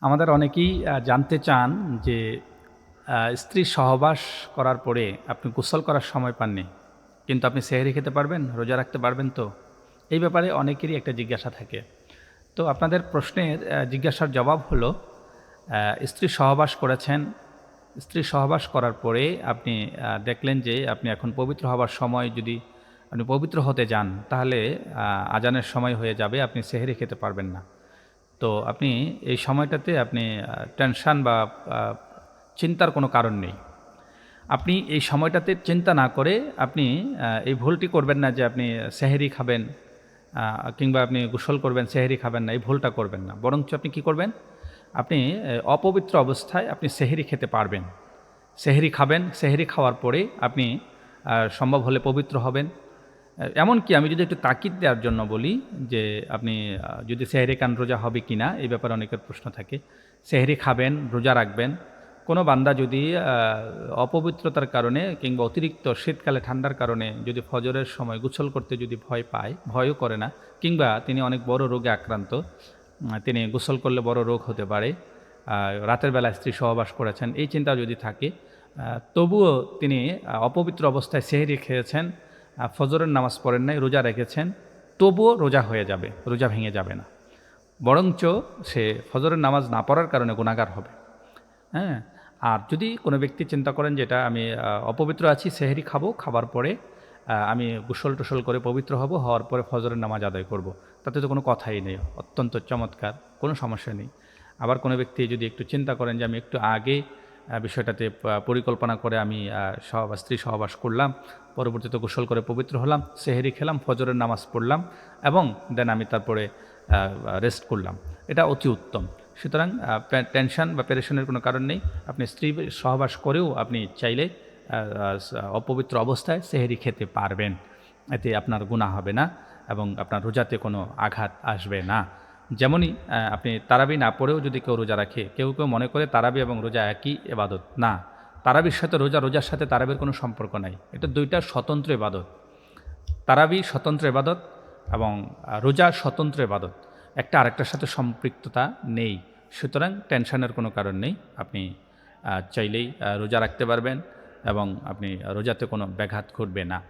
আমাদের অনেকেই জানতে চান যে স্ত্রীর সহবাস করার পরে আপনি গোসল করার সময় পাননি। কিন্তু আপনি সেহরি খেতে পারবেন, রোজা রাখতে পারবেন তো? এই ব্যাপারে অনেকেরই একটা জিজ্ঞাসা থাকে। তো আপনাদের প্রশ্নের জিজ্ঞাসার জবাব হলো, স্ত্রী সহবাস করেছেন, স্ত্রী সহবাস করার পরে আপনি দেখলেন যে আপনি এখন পবিত্র হবার সময় যদি আপনি পবিত্র হতে যান, তাহলে আজানের সময় হয়ে যাবে, আপনি সেহরি খেতে পারবেন না। তো আপনি এই সময়টাতে আপনি টেনশন বা আ চিন্তার কোনো কারণ নেই। আপনি এই সময়টাতে চিন্তা না করে আপনি এই ভুলটি করবেন না যে আপনি সেহরি খাবেন আ কিংবা আপনি গোসল করবেন, সেহরি খাবেন না, এই ভুলটা করবেন না। বরঞ্চ আপনি কি করবেন? আপনি অপবিত্র অবস্থায় আপনি সেহরি খেতে পারবেন। সেহরি খাবেন, সেহরি খাওয়ার পরে আপনি সম্ভব হলে পবিত্র হবেন। এমনকি আমি যদি একটু তাকিদ দেওয়ার জন্য বলি যে আপনি যদি সেহরি খান রোজা হবে কিনা এই ব্যাপারে অনেকের প্রশ্ন থাকে। সেহরি খাবেন, রোজা রাখবেন। কোনো বান্দা যদি অপবিত্রতার কারণে কিংবা অতিরিক্ত শীতকালে ঠান্ডার কারণে যদি ফজরের সময় গোসল করতে যদি ভয় পায়, ভয়ও করে না, কিংবা তিনি অনেক বড় রোগে আক্রান্ত, তিনি গোসল করলে বড় রোগ হতে পারে, রাতের বেলা স্ত্রী সহবাস করেছেন, এই চিন্তা যদি থাকে, তবুও তিনি অপবিত্র অবস্থায় সেহরি খেয়েছেন, ফজরের নামাজ পড়েন নাই, রোজা রেখেছেন, তবুও রোজা হয়ে যাবে, রোজা ভেঙে যাবে না। বরঞ্চ সে ফজরের নামাজ না পড়ার কারণে গুনাহগার হবে। হ্যাঁ? আর যদি কোনো ব্যক্তি চিন্তা করেন যে এটা আমি অপবিত্র আছি, সেহরি খাবো, খাবার পরে আমি গোসল-টোসল করে পবিত্র হব, হওয়ার পরে ফজরের নামাজ আদায় করব। তাতে তো কোনো কথাই নেই। অত্যন্ত চমৎকার, কোনো সমস্যা নেই। আবার কোনো ব্যক্তি যদি একটু চিন্তা করেন যে আমি একটু আগে বিষয়টাতে পরিকল্পনা করে আমি স্ত্রী সহবাস করলাম, পরবর্তীতে গোসল করে পবিত্র হলাম, সেহরি খেলাম, ফজরের নামাজ পড়লাম এবং দেন আমি তারপরে রেস্ট করলাম। এটা অতি উত্তম। সুতরাং টেনশন বা পেরেশানির কোনো কারণ নেই। আপনি স্ত্রী সহবাস করেও আপনি চাইলে অপবিত্র অবস্থায় সেহরি খেতে পারবেন। এতে আপনার গুনাহ হবে না এবং আপনার রোজাতে কোনো আঘাত আসবে না। যেমনই আপনি তারাবি না পড়েও যদি কেউ রোজা রাখে, কেউ মনে করে তারাবি এবং রোজা একই এবাদত। না, তারাবির সাথে রোজা, রোজার সাথে তারাবির কোনো সম্পর্ক নাই। এটা ২ টা স্বতন্ত্র ইবাদত। তারাবি স্বতন্ত্র ইবাদত এবং রোজা স্বতন্ত্র ইবাদত। একটা আরেকটার সাথে সম্পৃক্ততা নেই। সুতরাং টেনশনের কোনো কারণ নেই। আপনি চাইলেই রোজা রাখতে পারবেন এবং আপনি রোজাতে কোনো ব্যাঘাত ঘটবে না।